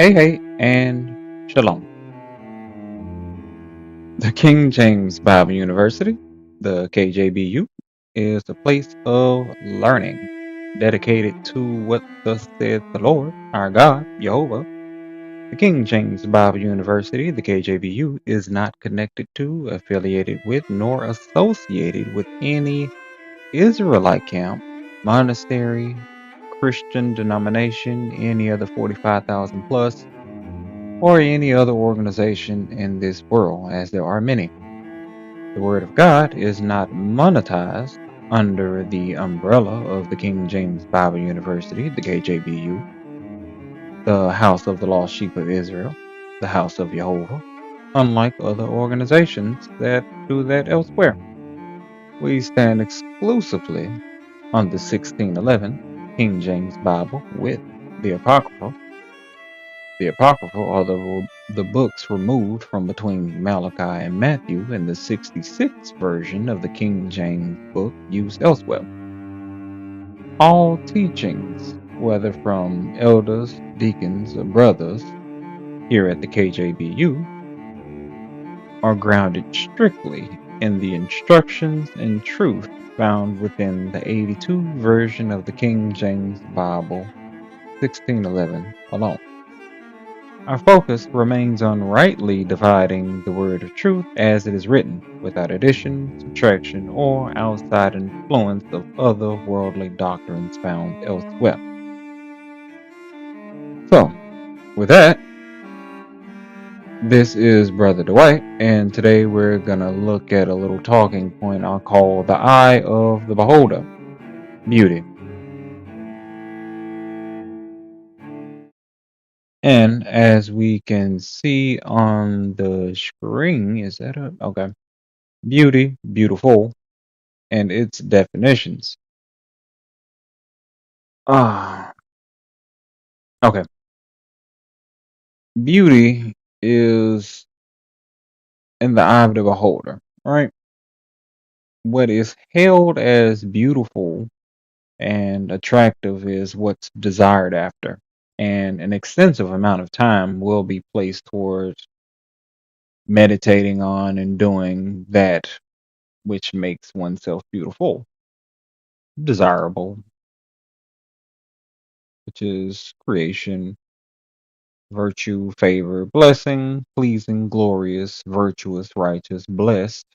Hey, and shalom. The King James Bible University, the KJBU, is a place of learning dedicated to what thus saith the Lord, our God, JEHOVAH. The King James Bible University, the KJBU, is not connected to, affiliated with, nor associated with any Israelite camp, monastery, Christian denomination, any other 45,000 plus, or any other organization in this world, as there are many. The Word of God is not monetized under the umbrella of the King James Bible University, the KJBU, the House of the Lost Sheep of Israel, the House of JEHOVAH, unlike other organizations that do that elsewhere. We stand exclusively on the 1611 King James Bible with the Apocrypha. The Apocrypha are the books removed from between Malachi and Matthew in the 66 version of the King James book used elsewhere. All teachings, whether from elders, deacons, or brothers here at the KJBU, are grounded strictly in the instructions and truth found within the 82 version of the King James Bible 1611 alone. Our focus remains on rightly dividing the word of truth as it is written, without addition, subtraction, or outside influence of other worldly doctrines found elsewhere. So, with that, this is Brother Dwight, and today we're going to look at a little talking point I'll call the eye of the beholder, beauty. And as we can see on the screen, is that a okay? Beauty, beautiful, and its definitions. Ah, okay. Beauty is in the eye of the beholder, right? What is held as beautiful and attractive is what's desired after, and an extensive amount of time will be placed towards meditating on and doing that which makes oneself beautiful, desirable, which is creation, virtue, favor, blessing, pleasing, glorious, virtuous, righteous, blessed.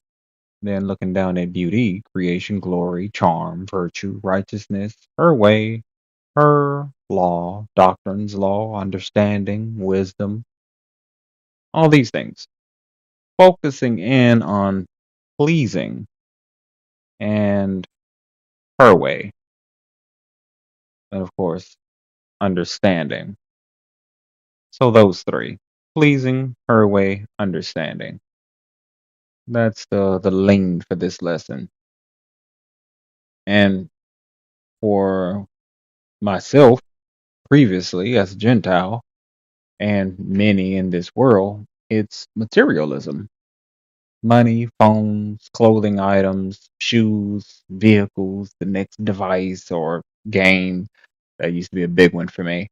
Then looking down at beauty, creation, glory, charm, virtue, righteousness, her way, her law, doctrines, law, understanding, wisdom, all these things. Focusing in on pleasing and her way, and of course, understanding. So those three, pleasing, her way, understanding. That's the lane for this lesson. And for myself, previously as a Gentile, and many in this world, it's materialism. Money, phones, clothing items, shoes, vehicles, the next device or game. That used to be a big one for me.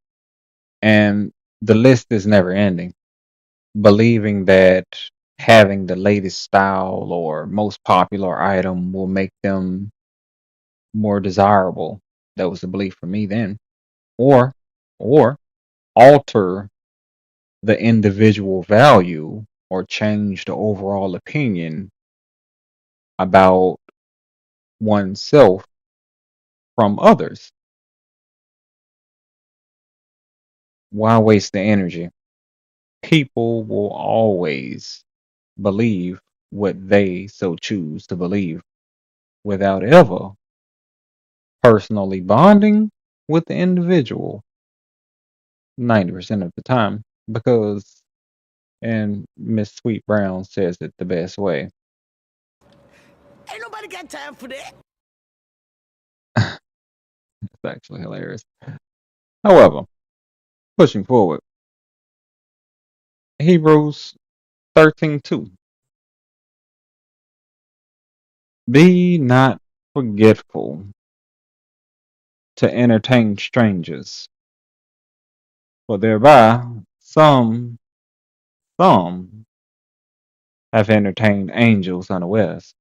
And the list is never ending. Believing that having the latest style or most popular item will make them more desirable. That was the belief for me then. Or or alter the individual value or change the overall opinion about oneself from others. Why waste the energy? People will always believe what they so choose to believe without ever personally bonding with the individual 90% of the time because, and Miss Sweet Brown says it the best way. Ain't nobody got time for that. It's actually hilarious. However, pushing forward, Hebrews 13:2. Be not forgetful to entertain strangers, for thereby Some have entertained angels unawares,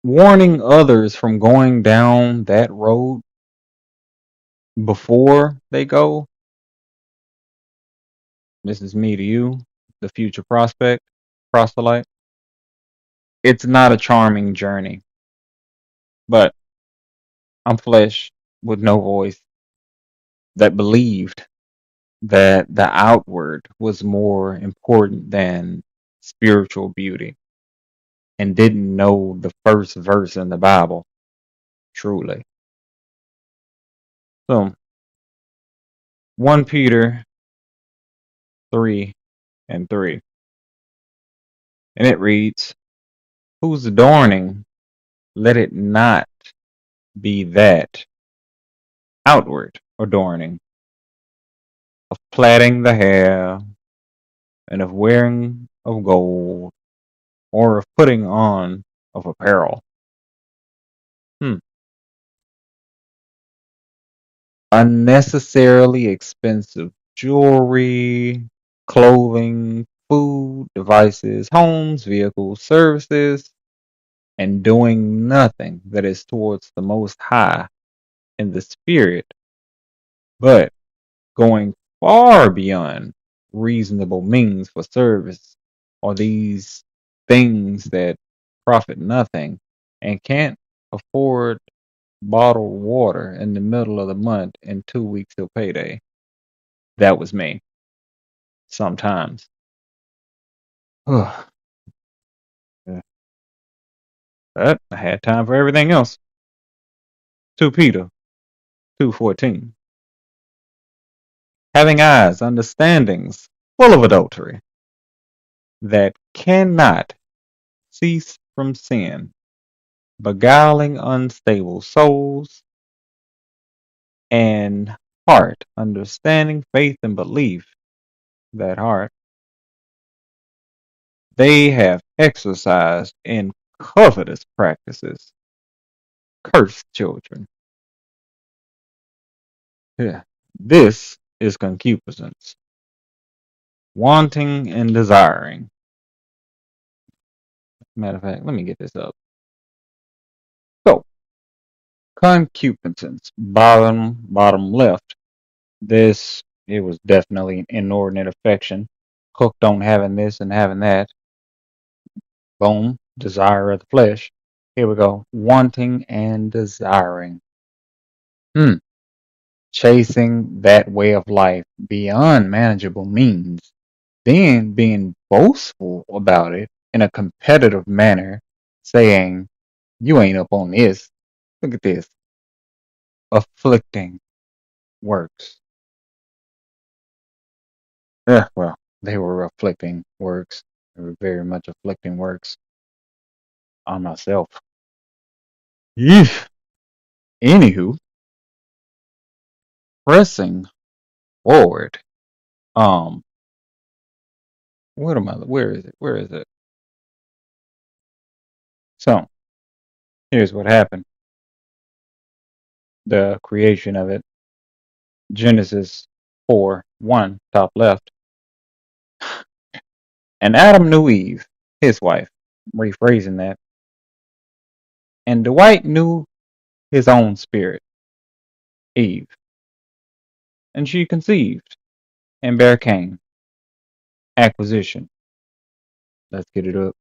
warning others from going down that road before they go. This is me to you, the future proselyte. It's not a charming journey, but I'm flesh with no voice that believed that the outward was more important than spiritual beauty and didn't know the first verse in the Bible, truly. So, 1 Peter 3 and 3, and it reads, whose adorning, let it not be that outward adorning of plaiting the hair and of wearing of gold or of putting on of apparel. Unnecessarily expensive jewelry, clothing, food, devices, homes, vehicles, services, and doing nothing that is towards the Most High in the Spirit, but going far beyond reasonable means for service are these things that profit nothing and can't afford bottled water in the middle of the month and 2 weeks till payday. That was me. Sometimes. Ugh. Yeah. But I had time for everything else. 2 Peter 2:14. Having eyes, understandings full of adultery, that cannot cease from sin, beguiling unstable souls, and heart, understanding faith and belief, that heart, they have exercised in covetous practices, cursed children. Yeah. This is concupiscence, wanting and desiring. Matter of fact, let me get this up. So, concupiscence, bottom left. This, it was definitely an inordinate affection, hooked on having this and having that. Boom, desire of the flesh. Here we go, wanting and desiring. Chasing that way of life beyond manageable means, then being boastful about it in a competitive manner, saying, you ain't up on this. Look at this. Afflicting works. Yeah, well, they were afflicting works. They were very much afflicting works on myself. Yeesh. Anywho, pressing forward. Um, what am I? Where is it? Where is it? So, here's what happened. The creation of it. Genesis 4:1, top left. And Adam knew Eve, his wife. I'm rephrasing that. And Dwight knew his own spirit, Eve. And she conceived and bare Cain. Acquisition. Let's get it up.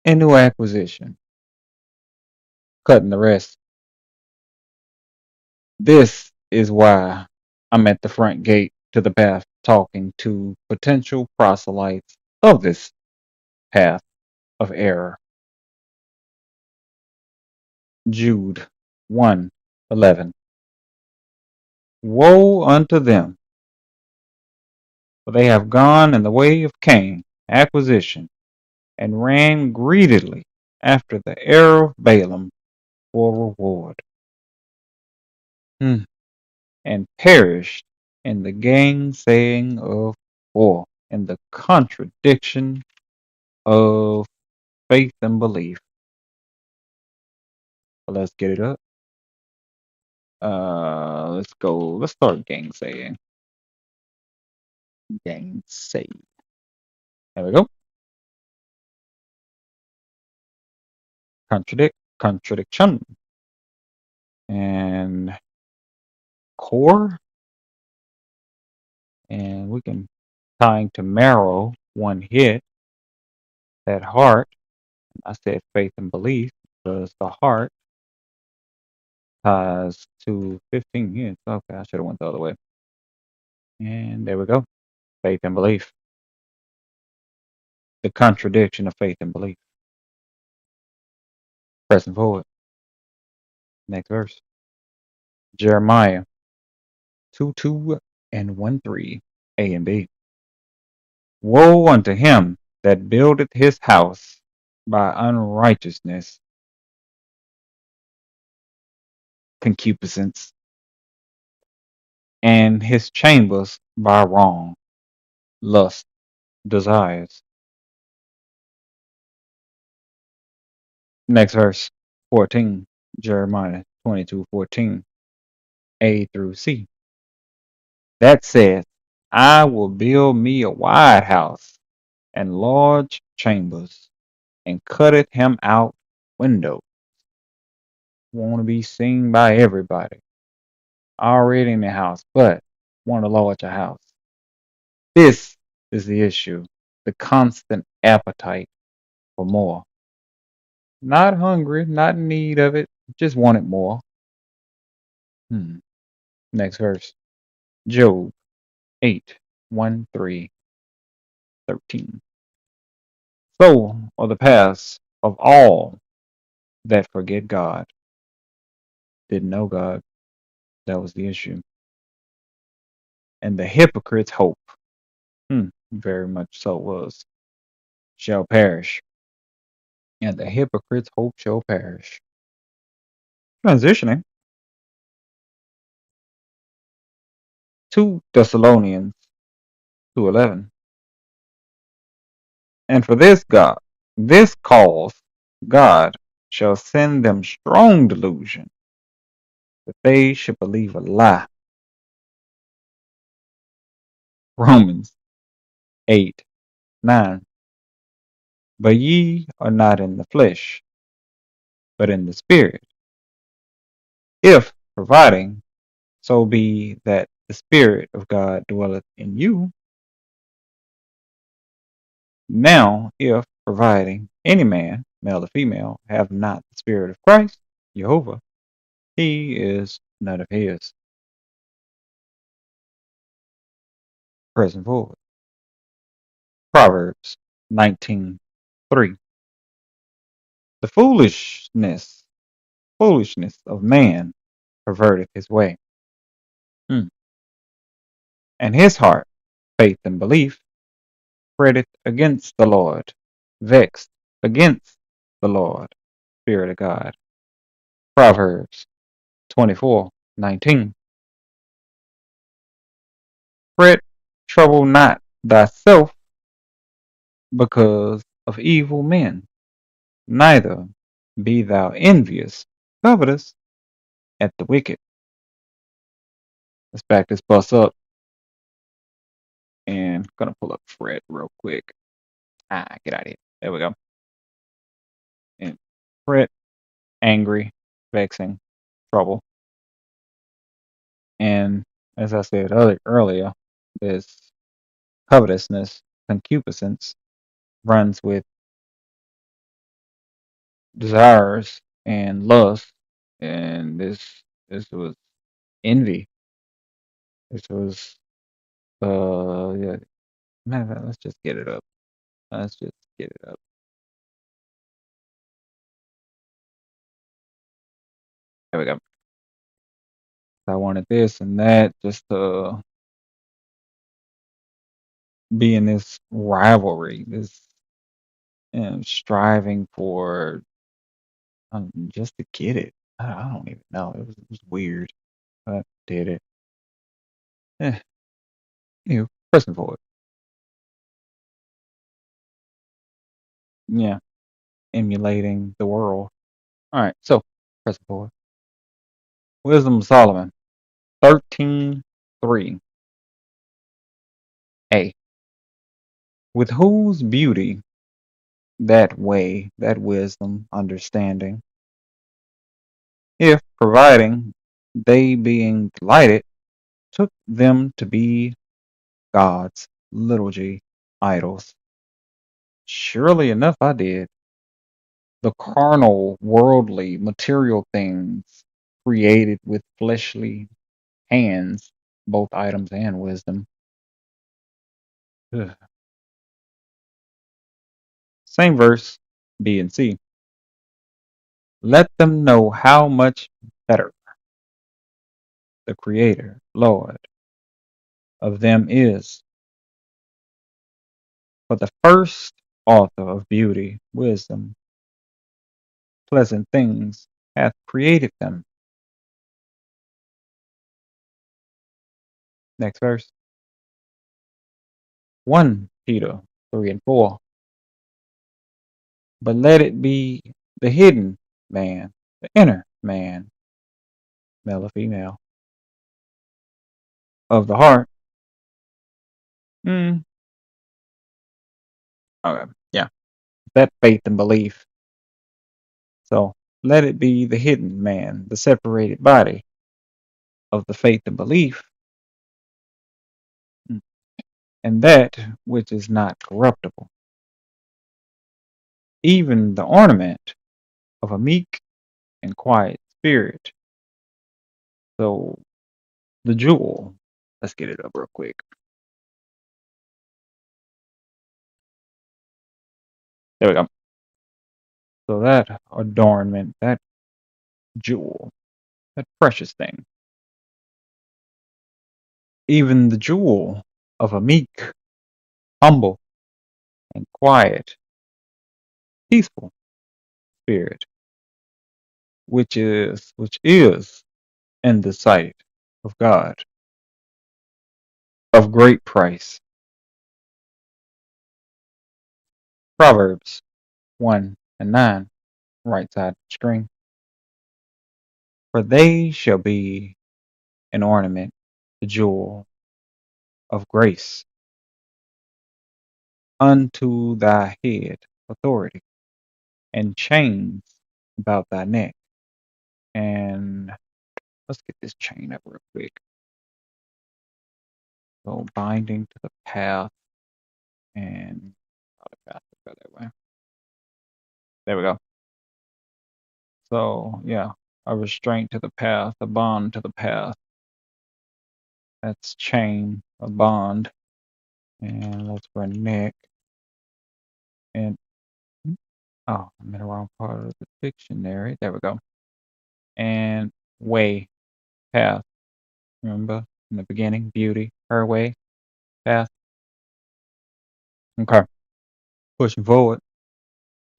A new acquisition. Cutting the rest. This is why I'm at the front gate to the path talking to potential proselytes of this path of error. Jude 1:11. Woe unto them, for they have gone in the way of Cain, acquisition, and ran greedily after the error of Balaam for reward, and perished in the gainsaying of war, in the contradiction of faith and belief. But let's get it up. Let's go. Let's start gainsaying. Gainsay. There we go. Contradiction. And core. And we can tying to marrow, one hit. That heart. I said faith and belief because the heart ties to 15 hits. Okay, I should have went the other way. And there we go. Faith and belief. The contradiction of faith and belief. Pressing forward. Next verse. Jeremiah 2:2 and 1:3. A and B. Woe unto him that buildeth his house by unrighteousness, concupiscence, and his chambers by wrong, lust, desires. Next verse, 14, Jeremiah 22:14, A through C. That saith, I will build me a wide house and large chambers, and cutteth him out windows. Want to be seen by everybody. Already in the house, but want a larger house. This is the issue. The constant appetite for more. Not hungry, not in need of it, just wanted more. Next verse. Job 8, 1, 3, 13. So are the paths of all that forget God. Didn't know God. That was the issue. And the hypocrite's hope, very much so was, shall perish. And the hypocrite's hope shall perish. Transitioning. 2 Thessalonians 2:11. And for this cause, God shall send them strong delusion, that they should believe a lie. Romans 8:9. But ye are not in the flesh, but in the Spirit. If providing, so be that the Spirit of God dwelleth in you. Now, if providing any man, male or female, have not the Spirit of Christ, JEHOVAH, he is none of his. Present forward. Proverbs 19:3. The foolishness of man perverteth his way. And his heart, faith and belief, fretteth against the Lord, vexed against the Lord, Spirit of God. Proverbs 24:19. Fret, trouble not thyself because of evil men, neither be thou envious, covetous at the wicked. Let's back this bus up and gonna pull up fret real quick. Get out of here. There we go. And fret, angry, vexing, trouble. And as I said earlier, this covetousness, concupiscence, runs with desires and lust, and this was envy. This was yeah. Matter of fact, let's just get it up. Let's just get it up. There we go. I wanted this and that just to be in this rivalry, this striving for just to get it. I don't even know. It was weird. I did it. Eh, pressing forward. Yeah, emulating the world. All right, so Press forward. Wisdom of Solomon 13:3. A. With whose beauty, that way, that wisdom, understanding, if providing, they being delighted, took them to be gods, little g, idols. Surely enough, I did. The carnal, worldly, material things created with fleshly hands, both items and wisdom. Ugh. Same verse, B and C. Let them know how much better the Creator, Lord, of them is. For the first author of beauty, wisdom, pleasant things, hath created them. Next verse. 1 Peter 3 and 4. But let it be the hidden man, the inner man, male or female, of the heart. Okay, yeah, that faith and belief. So let it be the hidden man, the separated body of the faith and belief, and that which is not corruptible, even the ornament of a meek and quiet spirit. So the jewel, let's get it up real quick. There we go. So that adornment, that jewel, that precious thing, even the jewel of a meek, humble, and quiet, peaceful spirit, which is in the sight of God of great price. Proverbs 1 and 9, right side of the screen. For they shall be an ornament, the jewel of grace unto thy head, authority, and chains about thy neck. And let's get this chain up real quick. So binding to the path and the path to go that way. There we go. So yeah, a restraint to the path, a bond to the path. That's chain, a bond. And let's run neck. And oh, I'm in the wrong part of the dictionary. There we go. And way, path. Remember in the beginning, beauty, her way, path. Okay. Pushing forward.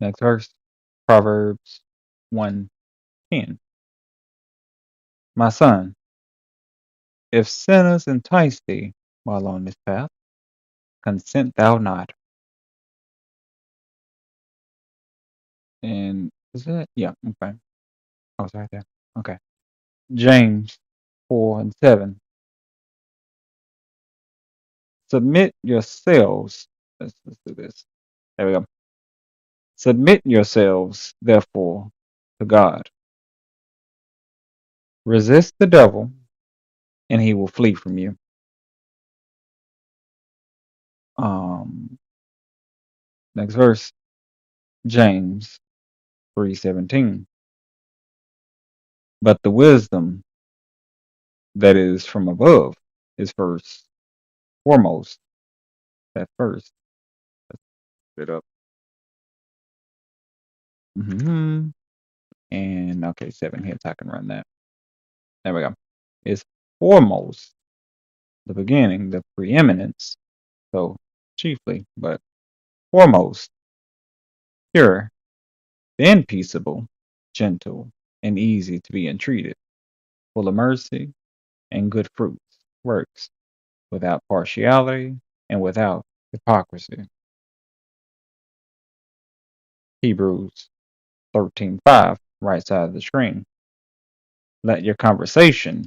Next verse. Proverbs 1:10. My son, if sinners entice thee while on this path, consent thou not. And is that? Yeah, okay. Oh, it's right there. Okay. James 4 and 7. Submit yourselves. Let's do this. There we go. Submit yourselves, therefore, to God. Resist the devil, and he will flee from you. Next verse, James 3:17. But the wisdom that is from above is first, foremost. That first. Let's put it up. And okay, 7 hits. I can run that. There we go. Is foremost, the beginning, the preeminence. So chiefly, but foremost, pure, then peaceable, gentle, and easy to be entreated, full of mercy and good fruits, works, without partiality and without hypocrisy. Hebrews 13:5, right side of the screen. Let your conversation,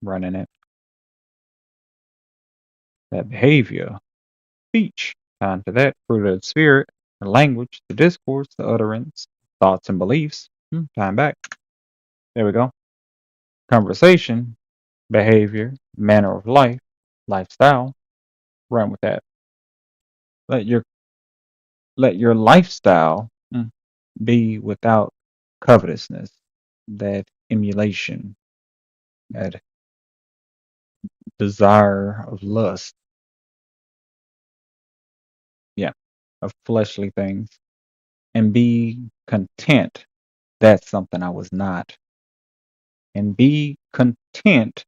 running it, that behavior, speech, time to that, fruit of the spirit, the language, the discourse, the utterance, thoughts and beliefs, time back. There we go. Conversation, behavior, manner of life, lifestyle, run with that. Let your lifestyle be without covetousness, that emulation, that desire of lust, of fleshly things, and be content. That's something I was not. And be content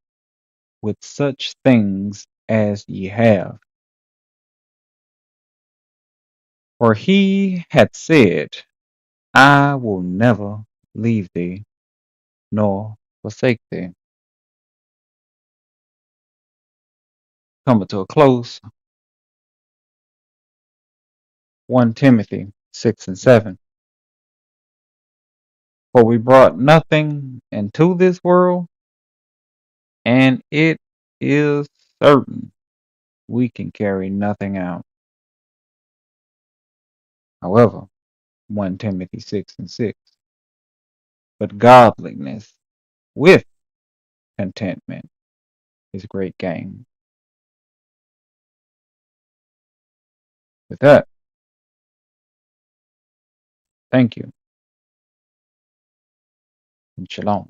with such things as ye have. For he had said, I will never leave thee nor forsake thee. Coming to a close, 1 Timothy 6 and 7. For we brought nothing into this world, and it is certain we can carry nothing out. However, 1 Timothy 6 and 6. But godliness with contentment is great gain. With that, thank you and shalom.